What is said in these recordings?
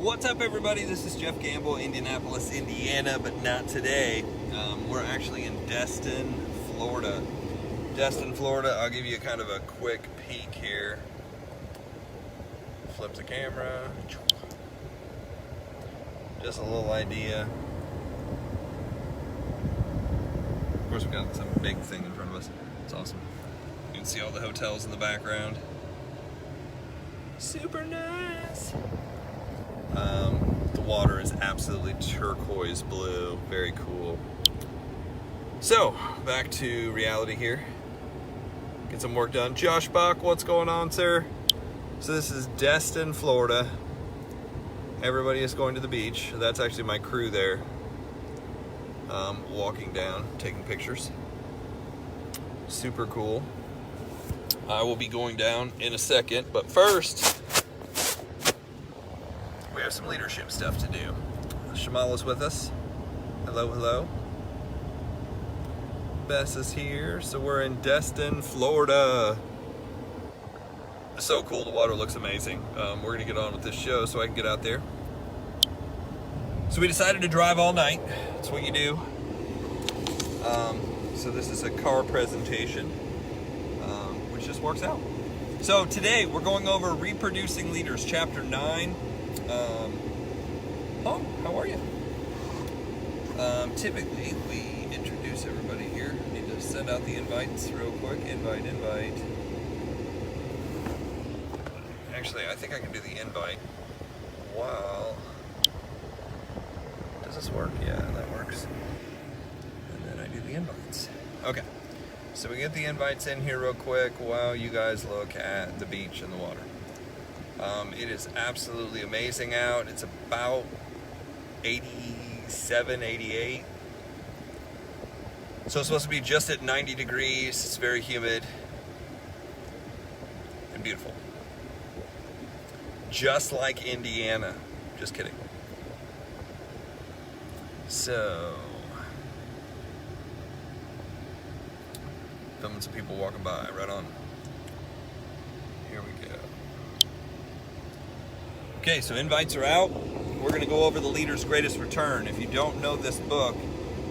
What's up, everybody? This is Jeff Gamble, Indianapolis, Indiana, but not today. We're actually in Destin, Florida. Destin, Florida, I'll give you kind of a quick peek here. Flip the camera. Just a little idea. Of course, we've got some big thing in front of us. It's awesome. You can see all the hotels in the background. Super nice. The water is absolutely turquoise blue. Very cool. So, back to reality here. Get some work done. Josh Buck, what's going on, sir? So this is Destin, Florida. Everybody is going to the beach. That's actually my crew there. Walking down, taking pictures. Super cool. I will be going down in a second, but first, we have some leadership stuff to do. Shamala's with us. Hello, hello. Bess is here. So we're in Destin, Florida. So cool. The water looks amazing. We're going to get on with this show so I can get out there. So we decided to drive all night. That's what you do. So this is a car presentation, which just works out. So today we're going over Reproducing Leaders, Chapter 9. How are you? Typically, we introduce everybody here. Need to send out the invites real quick. Invite. Actually, I think I can do the invite while... Does this work? Yeah, that works. And then I do the invites. Okay. So we get the invites in here real quick while you guys look at the beach and the water. It is absolutely amazing out. It's about 87, 88. So it's supposed to be just at 90 degrees. It's very humid and beautiful. Just like Indiana. Just kidding. So, filming some people walking by, right on. Here we go. Okay, so invites are out. We're going to go over The Leader's Greatest Return. If you don't know this book,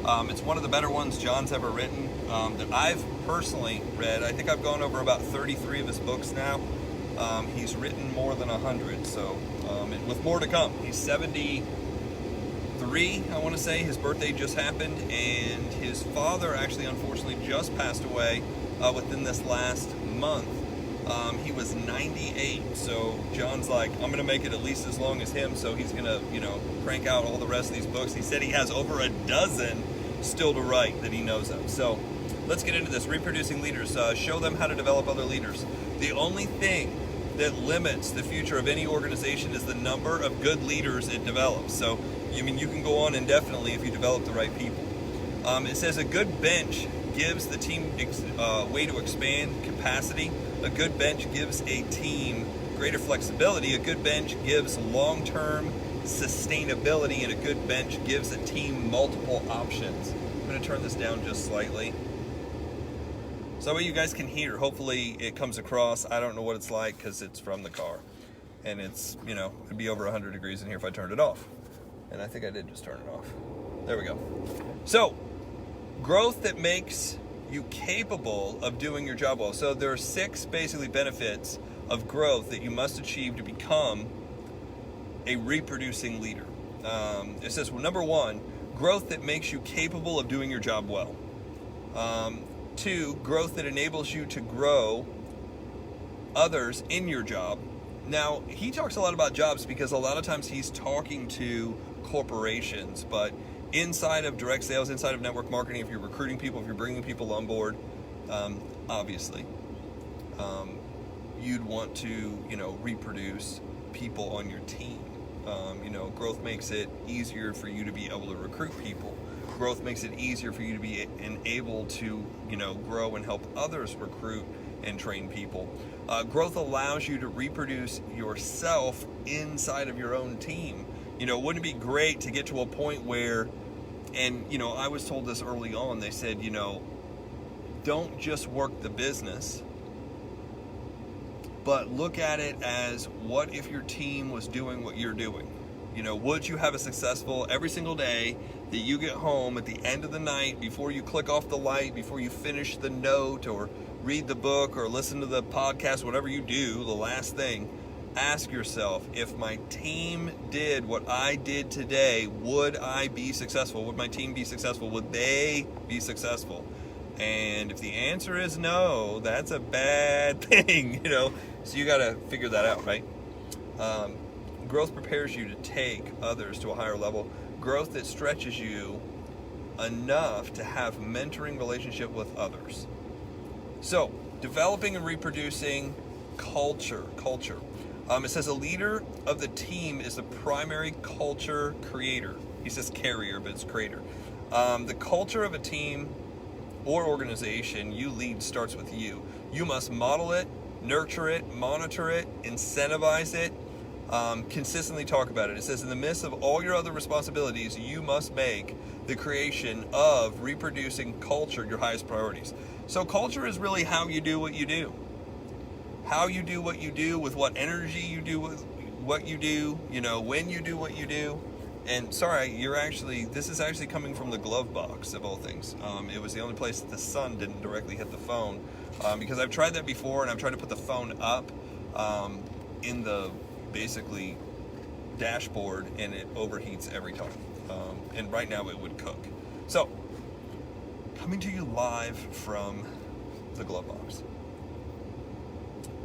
it's one of the better ones John's ever written that I've personally read. I think I've gone over about 33 of his books now. He's written more than 100, so and with more to come. He's 73, I want to say. His birthday just happened, and his father actually, unfortunately, just passed away within this last month. He was 98, so John's like, I'm going to make it at least as long as him, so he's going to, crank out all the rest of these books. He said he has over a dozen still to write that he knows of. So let's get into this. Reproducing Leaders. Show them how to develop other leaders. The only thing that limits the future of any organization is the number of good leaders it develops. So, you can go on indefinitely if you develop the right people. It says a good bench gives the team way to expand capacity. A good bench gives a team greater flexibility. A good bench gives long-term sustainability, and a good bench gives a team multiple options. I'm going to turn this down just slightly so that way you guys can hear. Hopefully it comes across. I don't know what it's like because it's from the car, and it's, it'd be over 100 degrees in here if I turned it off. And I think I did just turn it off. There we go. So, growth that makes you capable of doing your job well. So there are 6 basically benefits of growth that you must achieve to become a reproducing leader. It says, well, number 1, growth that makes you capable of doing your job well. 2, growth that enables you to grow others in your job. Now, he talks a lot about jobs because a lot of times he's talking to corporations, but inside of direct sales, inside of network marketing, if you're recruiting people, if you're bringing people on board, obviously, you'd want to, reproduce people on your team. Growth makes it easier for you to be able to recruit people. Growth makes it easier for you to be able to, grow and help others recruit and train people. Growth allows you to reproduce yourself inside of your own team. Wouldn't it be great to get to a point where, and, I was told this early on, they said, don't just work the business, but look at it as, what if your team was doing what you're doing? Would you have a successful every single day that you get home at the end of the night, before you click off the light, before you finish the note or read the book or listen to the podcast, whatever you do, the last thing, ask yourself, if my team did what I did today, would I be successful? Would my team be successful? Would they be successful? And if the answer is no, that's a bad thing, So you got to figure that out, right? Growth prepares you to take others to a higher level. Growth that stretches you enough to have mentoring relationship with others. So, developing and reproducing culture. It says a leader of the team is the primary culture creator. He says carrier, but it's creator. The culture of a team or organization you lead starts with you. You must model it, nurture it, monitor it, incentivize it, consistently talk about it. It says in the midst of all your other responsibilities, you must make the creation of reproducing culture your highest priorities. So culture is really how you do what you do. How you do what you do, with what energy you do with what you do, when you do what you do. And sorry, this is actually coming from the glove box of all things. It was the only place that the sun didn't directly hit the phone, because I've tried that before, and I've tried to put the phone up in the basically dashboard, and it overheats every time. And right now it would cook. So, coming to you live from the glove box.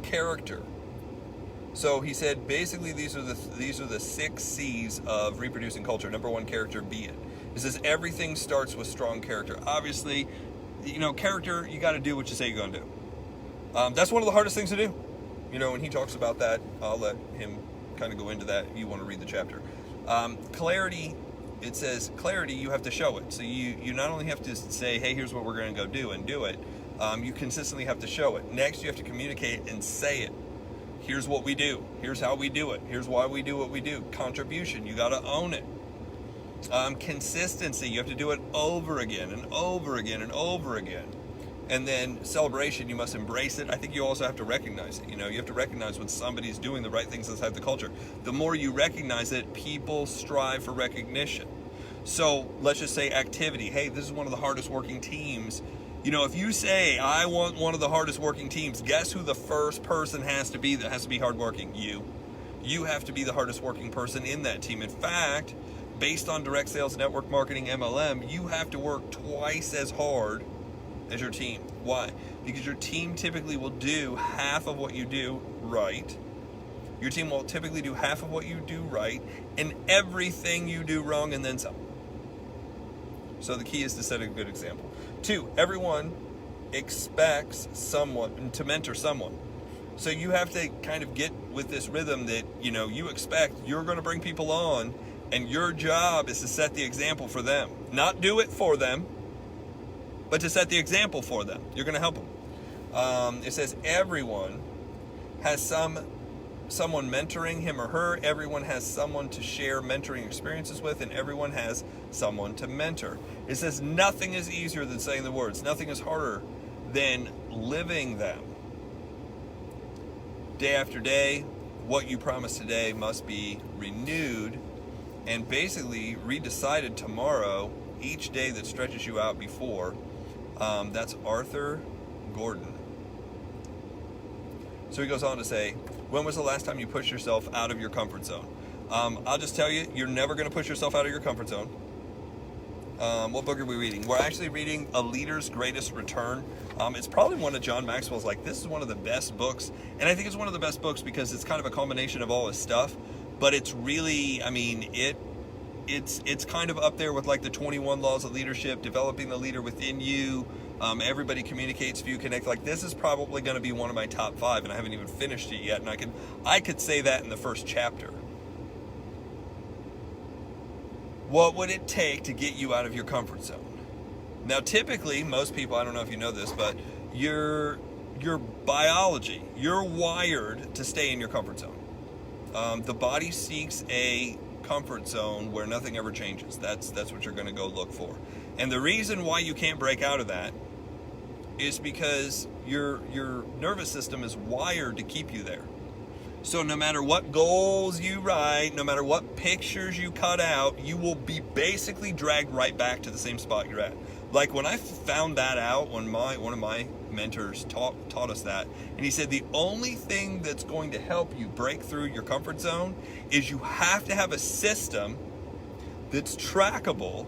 Character. So he said basically these are the 6 C's of reproducing culture. Number 1, character, be it. It says everything starts with strong character. Obviously, character, you got to do what you say you're going to do. That's one of the hardest things to do. When he talks about that, I'll let him kind of go into that if you want to read the chapter. Clarity, it says clarity, you have to show it. So you not only have to say, hey, here's what we're going to go do, and do it. You consistently have to show it. Next, you have to communicate and say it. Here's what we do. Here's how we do it. Here's why we do what we do. Contribution, you got to own it. Consistency, you have to do it over again and over again and over again. And then celebration, you must embrace it. I think you also have to recognize it. You have to recognize when somebody's doing the right things inside the culture. The more you recognize it, people strive for recognition. So let's just say activity. Hey, this is one of the hardest working teams. If you say, I want one of the hardest working teams, guess who the first person has to be that has to be hardworking? You. You have to be the hardest working person in that team. In fact, based on direct sales, network marketing, MLM, you have to work twice as hard as your team. Why? Because your team typically will do half of what you do right. Your team will typically do half of what you do right, and everything you do wrong, and then some. So the key is to set a good example. 2, everyone expects someone to mentor someone. So you have to kind of get with this rhythm that, you expect you're going to bring people on, and your job is to set the example for them. Not do it for them, but to set the example for them. You're going to help them. It says everyone has someone mentoring him or her. Everyone has someone to share mentoring experiences with, and everyone has someone to mentor. It says nothing is easier than saying the words. Nothing is harder than living them. Day after day, what you promise today must be renewed and basically redecided tomorrow, each day that stretches you out before. That's Arthur Gordon. So he goes on to say, when was the last time you pushed yourself out of your comfort zone? I'll just tell you, you're never going to push yourself out of your comfort zone. What book are we reading? We're actually reading A Leader's Greatest Return. It's probably one of John Maxwell's, this is one of the best books. And I think it's one of the best books because it's kind of a combination of all his stuff. But it's really, it's kind of up there with the 21 Laws of Leadership, developing the leader within you. Everybody communicates, few connect. This is probably going to be one of my top 5, and I haven't even finished it yet. And I could say that in the first chapter. What would it take to get you out of your comfort zone? Now, typically, most people, I don't know if you know this, but your biology, you're wired to stay in your comfort zone. The body seeks a comfort zone where nothing ever changes. That's what you're going to go look for. And the reason why you can't break out of that is because your nervous system is wired to keep you there. So no matter what goals you write, no matter what pictures you cut out, you will be basically dragged right back to the same spot you're at. Like when I found that out, when one of my mentors taught us that, and he said the only thing that's going to help you break through your comfort zone is you have to have a system that's trackable,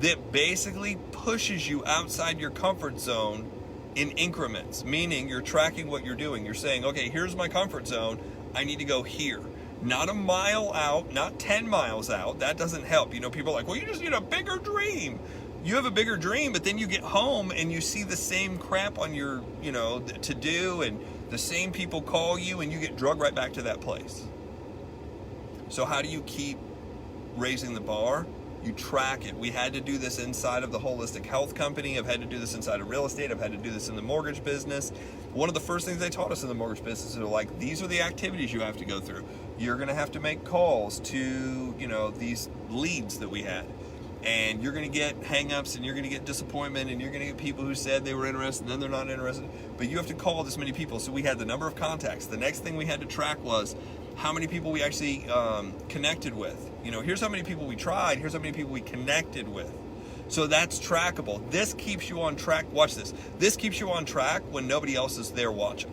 that basically pushes you outside your comfort zone in increments, meaning you're tracking what you're doing. You're saying, okay, here's my comfort zone. I need to go here. Not a mile out, not 10 miles out. That doesn't help. You know, people are like, well, you just need a bigger dream. You have a bigger dream, but then you get home and you see the same crap on your, you know, to do, and the same people call you, and you get drugged right back to that place. So how do you keep raising the bar? You track it. We had to do this inside of the holistic health company. I've had to do this inside of real estate. I've had to do this in the mortgage business. One of the first things they taught us in the mortgage business are like, these are the activities you have to go through. You're going to have to make calls to, you know, these leads that we had. And you're going to get hang-ups, and you're going to get disappointment, and you're going to get people who said they were interested and then they're not interested. But you have to call this many people. So we had the number of contacts. The next thing we had to track was how many people we actually connected with. You know, here's how many people we tried. Here's how many people we connected with. So that's trackable. This keeps you on track. Watch this. This keeps you on track when nobody else is there watching.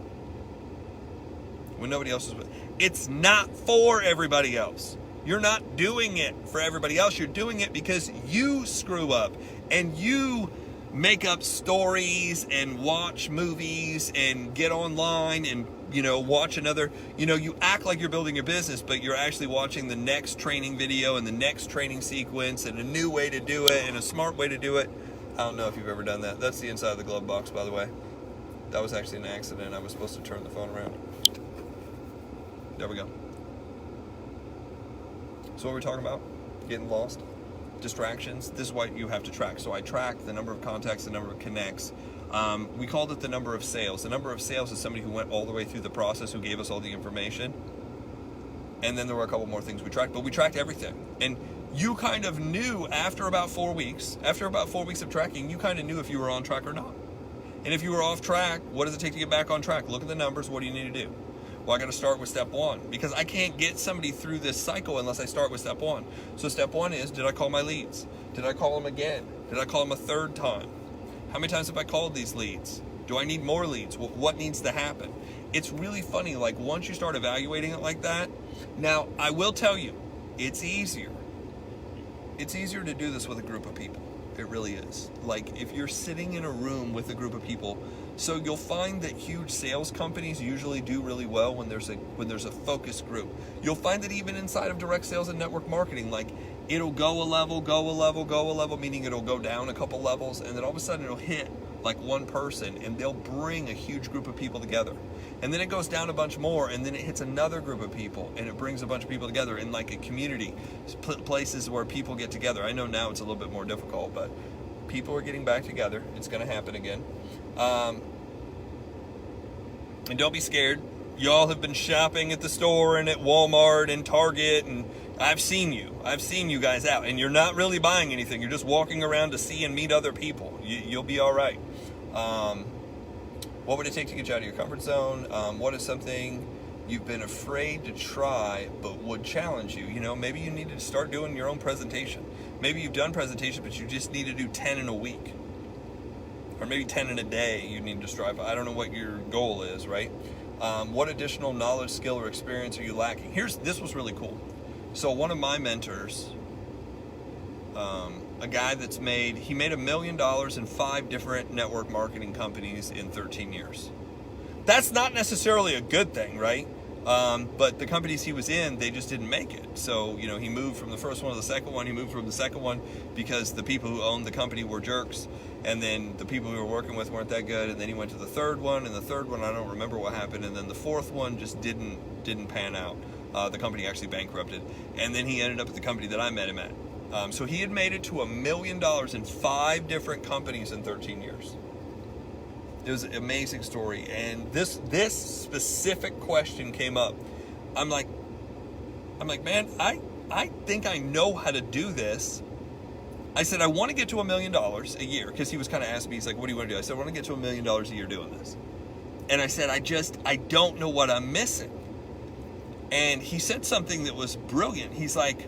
When nobody else is with. It's not for everybody else. You're not doing it for everybody else. You're doing it because you screw up and you make up stories and watch movies and get online and, you know, watch another, you know, you act like you're building your business, but you're actually watching the next training video and the next training sequence and a new way to do it and a smart way to do it. I don't know if you've ever done that. That's the inside of the glove box, by the way. That was actually an accident. I was supposed to turn the phone around. There we go. So what we're talking about, getting lost, distractions, this is what you have to track. So I track the number of contacts, the number of connects. We called it the number of sales. The number of sales is somebody who went all the way through the process, who gave us all the information. And then there were a couple more things we tracked, but we tracked everything. And you kind of knew after about 4 weeks of tracking, you kind of knew if you were on track or not. And if you were off track, what does it take to get back on track? Look at the numbers. What do you need to do? Well, I got to start with step one, because I can't get somebody through this cycle unless I start with step one. So step one is, did I call my leads? Did I call them again? Did I call them a third time? How many times have I called these leads? Do I need more leads? What needs to happen? It's really funny, like once you start evaluating it like that, now I will tell you, it's easier. It's easier to do this with a group of people. It really is. Like if you're sitting in a room with a group of people, so you'll find that huge sales companies usually do really well when there's a focus group. You'll find that even inside of direct sales and network marketing, like it'll go a level, meaning it'll go down a couple levels, and then all of a sudden it'll hit like one person, and they'll bring a huge group of people together. And then it goes down a bunch more, and then it hits another group of people, and it brings a bunch of people together in like a community, places where people get together. I know now it's a little bit more difficult, but people are getting back together. It's going to happen again. And don't be scared. Y'all have been shopping at the store and at Walmart and Target, and I've seen you guys out, and you're not really buying anything. You're just walking around to see and meet other people. You'll be all right. What would it take to get you out of your comfort zone? What is something you've been afraid to try but would challenge you? You know, maybe you need to start doing your own presentation. Maybe you've done presentation, but you just need to do 10 in a week. Or maybe 10 in a day you need to strive. I don't know what your goal is, right? What additional knowledge, skill, or experience are you lacking? This was really cool. So one of my mentors, a guy he made $1 million in 5 different network marketing companies in 13 years. That's not necessarily a good thing, right? But the companies he was in, they just didn't make it. So, you know, he moved from the first one to the second one. He moved from the second one because the people who owned the company were jerks. And then the people we were working with weren't that good. And then he went to the third one. And the third one, I don't remember what happened. And then the fourth one just didn't pan out. The company actually bankrupted. And then he ended up at the company that I met him at. So he had made it to $1 million in 5 different companies in 13 years. It was an amazing story, and this specific question came up. I'm like, man, I think I know how to do this. I said, I want to get to $1 million a year, because he was kind of asking me, he's like, what do you want to do? I said, I want to get to $1 million a year doing this. And I said, I don't know what I'm missing. And he said something that was brilliant. He's like,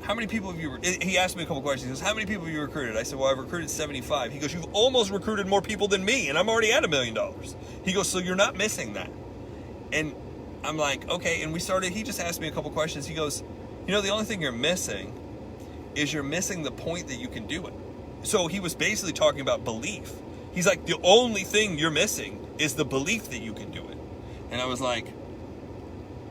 how many people have you, he asked me a couple questions. He goes, how many people have you recruited? I said, well, I've recruited 75. He goes, you've almost recruited more people than me, and I'm already at $1 million. He goes, so you're not missing that. And I'm like, okay. And he just asked me a couple questions. He goes, the only thing you're missing is you're missing the point that you can do it. So he was basically talking about belief. He's like, the only thing you're missing is the belief that you can do it. And I was like,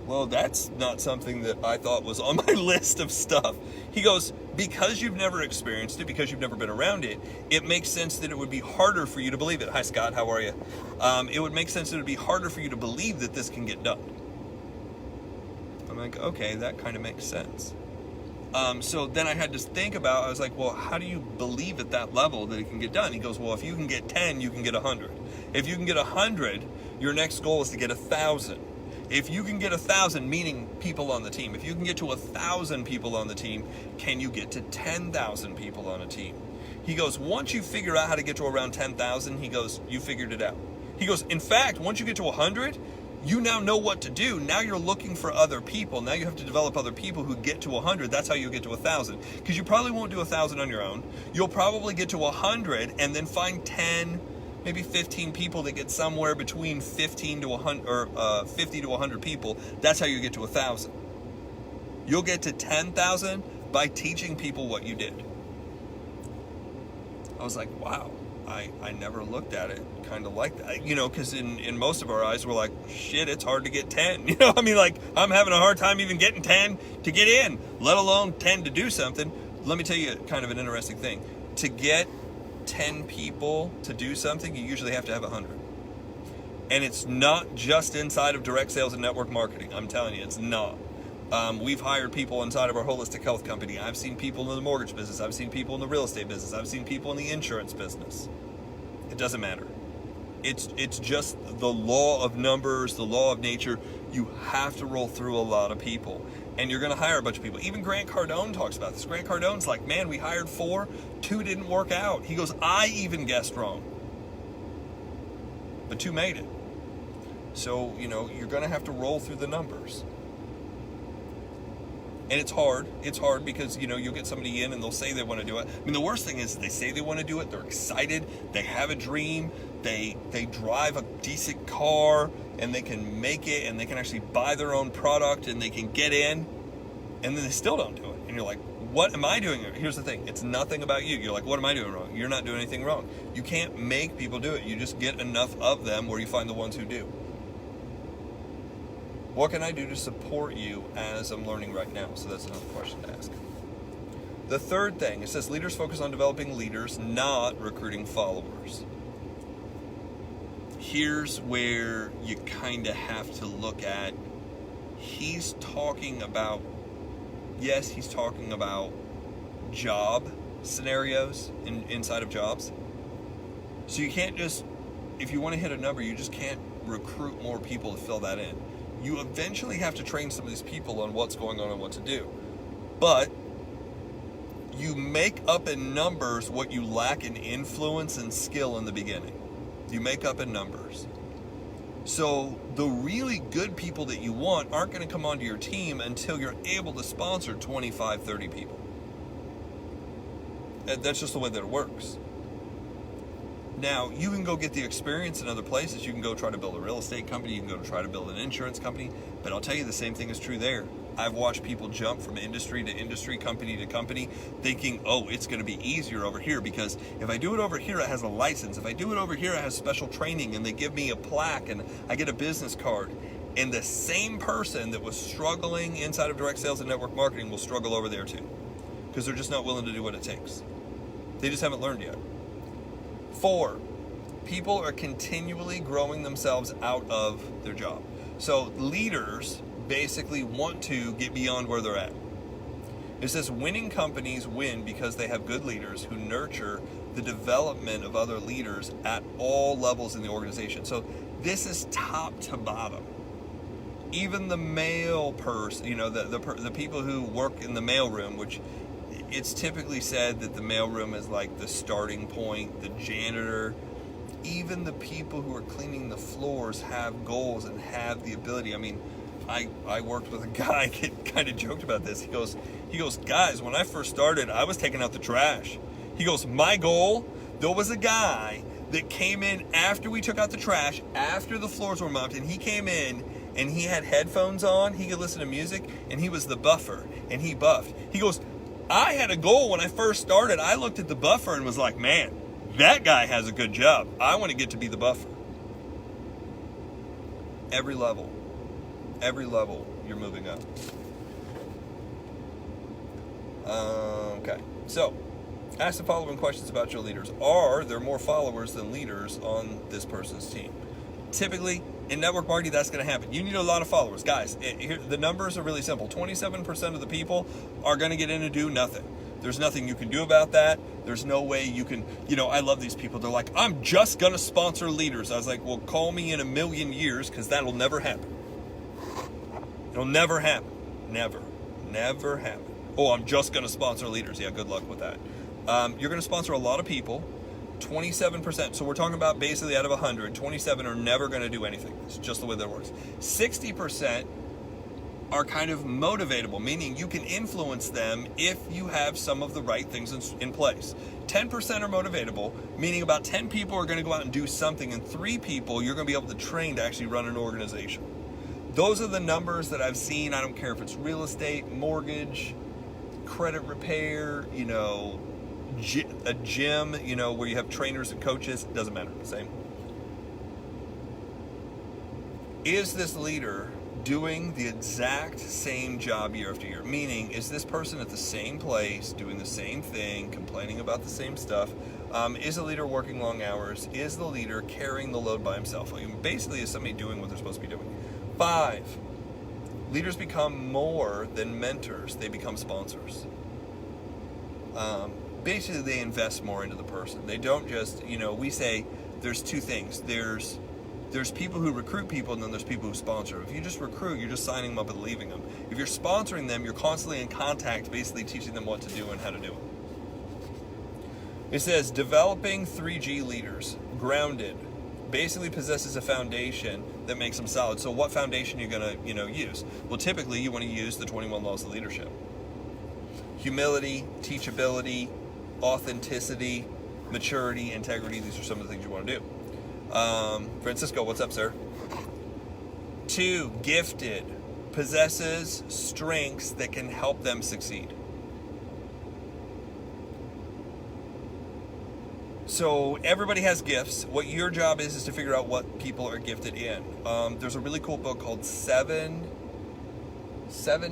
well, that's not something that I thought was on my list of stuff. He goes, because you've never experienced it, because you've never been around it, it makes sense that it would be harder for you to believe it. Hi, Scott. How are you? It would make sense that it would be harder for you to believe that this can get done. I'm like, okay, that kind of makes sense. So then I had to think about, I was like, well, how do you believe at that level that it can get done? He goes, well, if you can get 10, you can get 100. If you can get 100, your next goal is to get 1,000. If you can get 1,000, meaning people on the team, if you can get to 1,000 people on the team, can you get to 10,000 people on a team? He goes, once you figure out how to get to around 10,000, he goes, you figured it out. He goes, in fact, once you get to 100, you now know what to do. Now you're looking for other people. Now you have to develop other people who get to 100. That's how you get to 1,000. Because you probably won't do 1,000 on your own. You'll probably get to 100 and then find 10, maybe 15 people that get somewhere between 15 to 100 or 50 to 100 people. That's how you get to 1,000. You'll get to 10,000 by teaching people what you did. I was like, wow, I never looked at it kind of like that, because in most of our eyes, we're like, shit, it's hard to get 10. I'm having a hard time even getting 10 to get in, let alone 10 to do something. Let me tell you kind of an interesting thing. To get 10 people to do something, you usually have to have 100. And it's not just inside of direct sales and network marketing. I'm telling you, it's not. We've hired people inside of our holistic health company. I've seen people in the mortgage business. I've seen people in the real estate business. I've seen people in the insurance business. It doesn't matter. It's just the law of numbers, the law of nature. You have to roll through a lot of people. And you're going to hire a bunch of people. Even Grant Cardone talks about this. Grant Cardone's like, man, we hired 4, 2 didn't work out. He goes, I even guessed wrong. But 2 made it. So, you're going to have to roll through the numbers. And it's hard. It's hard because, you'll get somebody in and they'll say they want to do it. I mean, the worst thing is they say they want to do it. They're excited. They have a dream. They drive a decent car and they can make it and they can actually buy their own product and they can get in, and then they still don't do it. And you're like, what am I doing? Here's the thing. It's nothing about you. You're like, what am I doing wrong? You're not doing anything wrong. You can't make people do it. You just get enough of them where you find the ones who do. What can I do to support you as I'm learning right now? So that's another question to ask. The third thing, it says leaders focus on developing leaders, not recruiting followers. Here's where you kind of have to look at, he's talking about job scenarios inside of jobs. So you can't just, if you want to hit a number, you just can't recruit more people to fill that in. You eventually have to train some of these people on what's going on and what to do. But you make up in numbers what you lack in influence and skill in the beginning. You make up in numbers. So the really good people that you want aren't going to come onto your team until you're able to sponsor 25, 30 people. That's just the way that it works. Now, you can go get the experience in other places. You can go try to build a real estate company. You can go try to build an insurance company. But I'll tell you, the same thing is true there. I've watched people jump from industry to industry, company to company, thinking, oh, it's going to be easier over here because if I do it over here, it has a license. If I do it over here, it has special training, and they give me a plaque, and I get a business card. And the same person that was struggling inside of direct sales and network marketing will struggle over there too, because they're just not willing to do what it takes. They just haven't learned yet. 4, people are continually growing themselves out of their job. So leaders basically want to get beyond where they're at. It says winning companies win because they have good leaders who nurture the development of other leaders at all levels in the organization. So this is top to bottom. Even the mail person, the people who work in the mailroom, which it's typically said that the mailroom is like the starting point, the janitor, even the people who are cleaning the floors have goals and have the ability. I mean, I worked with a guy that kind of joked about this. He goes, guys, when I first started, I was taking out the trash. He goes, my goal, there was a guy that came in after we took out the trash, after the floors were mopped, and he came in and he had headphones on, he could listen to music, and he was the buffer, and he buffed. He goes, I had a goal when I first started. I looked at the buffer and was like, man, that guy has a good job. I want to get to be the buffer. Every level, you're moving up. Okay, so ask the following questions about your leaders. Are there more followers than leaders on this person's team? Typically, in network marketing, that's going to happen. You need a lot of followers. Guys, the numbers are really simple. 27% of the people are going to get in and do nothing. There's nothing you can do about that. There's no way you can, I love these people. They're like, I'm just going to sponsor leaders. I was like, well, call me in a million years, because that'll never happen. It'll never happen. Never happen. Oh, I'm just going to sponsor leaders. Yeah, good luck with that. You're going to sponsor a lot of people. 27%. So we're talking about basically out of 100, 27 are never going to do anything. It's just the way that works. 60% are kind of motivatable, meaning you can influence them if you have some of the right things in place. 10% are motivatable, meaning about 10 people are going to go out and do something, and 3 people you're going to be able to train to actually run an organization. Those are the numbers that I've seen. I don't care if it's real estate, mortgage, credit repair, a gym, where you have trainers and coaches. It doesn't matter. Same. Is this leader doing the exact same job year after year? Meaning, is this person at the same place, doing the same thing, complaining about the same stuff? Is the leader working long hours? Is the leader carrying the load by himself? Basically, is somebody doing what they're supposed to be doing? 5, leaders become more than mentors. They become sponsors. Basically, they invest more into the person. They don't just, we say there's 2 things. There's people who recruit people, and then there's people who sponsor. If you just recruit, you're just signing them up and leaving them. If you're sponsoring them, you're constantly in contact, basically teaching them what to do and how to do it. It says, developing 3G leaders, grounded, basically possesses a foundation that makes them solid. So what foundation are you going to, use? Well, typically you want to use the 21 laws of leadership. Humility, teachability, authenticity, maturity, integrity. These are some of the things you want to do. Francisco, what's up, sir? 2, gifted, possesses strengths that can help them succeed. So everybody has gifts. What your job is to figure out what people are gifted in. There's a really cool book called Seven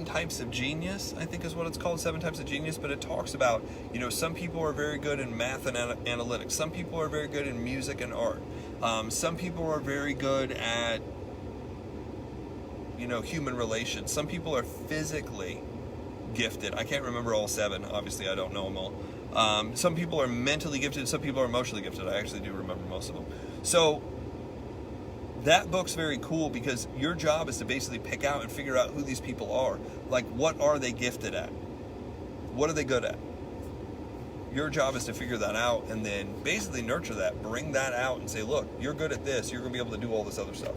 Types of Genius, I think is what it's called, 7 Types of Genius, but it talks about, some people are very good in math and analytics. Some people are very good in music and art. Some people are very good at, human relations. Some people are physically gifted. I can't remember all 7. Obviously, I don't know them all. Some people are mentally gifted. Some people are emotionally gifted. I actually do remember most of them. So that book's very cool, because your job is to basically pick out and figure out who these people are. Like, what are they gifted at? What are they good at? Your job is to figure that out and then basically nurture that, bring that out and say, look, you're good at this. You're going to be able to do all this other stuff.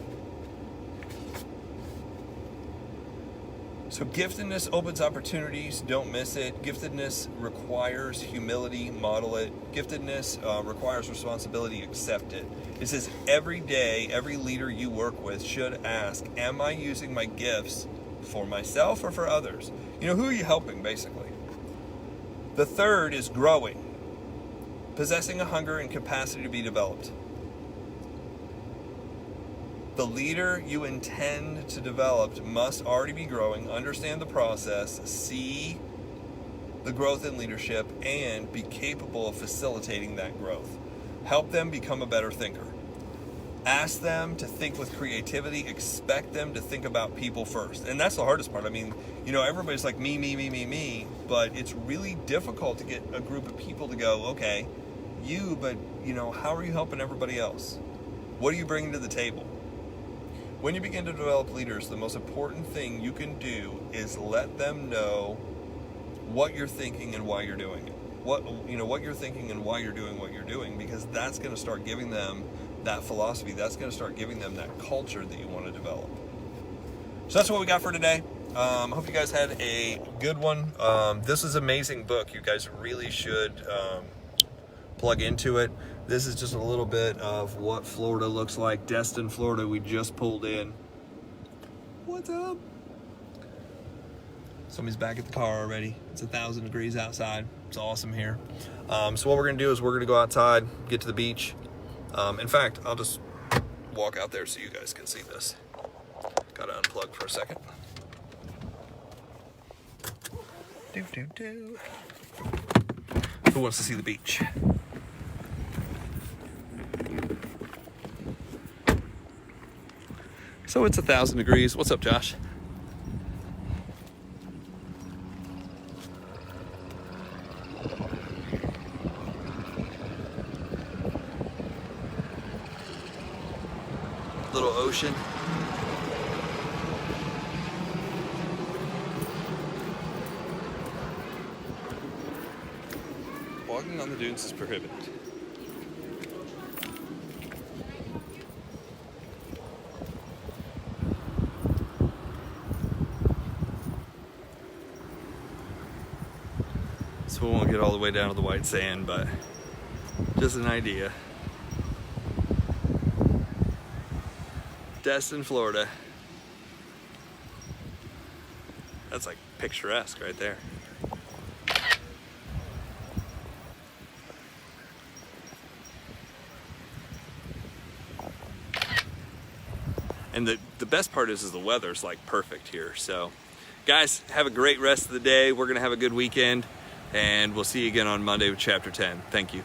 So giftedness opens opportunities. Don't miss it. Giftedness requires humility. Model it. Giftedness requires responsibility. Accept it. It says every day, every leader you work with should ask, am I using my gifts for myself or for others? Who are you helping, basically? The 3rd is growing. Possessing a hunger and capacity to be developed. The leader you intend to develop must already be growing, understand the process, see the growth in leadership, and be capable of facilitating that growth. Help them become a better thinker. Ask them to think with creativity. Expect them to think about people first. And that's the hardest part. Everybody's like me, but it's really difficult to get a group of people to go, okay, but how are you helping everybody else? What are you bringing to the table? When you begin to develop leaders, the most important thing you can do is let them know what you're thinking and why you're doing it. What you're thinking and why you're doing what you're doing, because that's going to start giving them that philosophy. That's going to start giving them that culture that you want to develop. So that's what we got for today. Hope you guys had a good one. This is an amazing book. You guys really should plug into it. This is just a little bit of what Florida looks like. Destin, Florida, we just pulled in. What's up? Somebody's back at the car already. It's 1,000 degrees outside. It's awesome here. So what we're gonna do is we're gonna go outside, get to the beach. In fact, I'll just walk out there so you guys can see this. Gotta unplug for a second. Who wants to see the beach? So it's 1,000 degrees. What's up, Josh? Little ocean. Walking on the dunes is prohibited. So we won't get all the way down to the white sand, but just an idea. Destin, Florida. That's like picturesque right there. And the best part is the weather's like perfect here. So guys, have a great rest of the day. We're gonna have a good weekend, and we'll see you again on Monday with chapter 10. Thank you.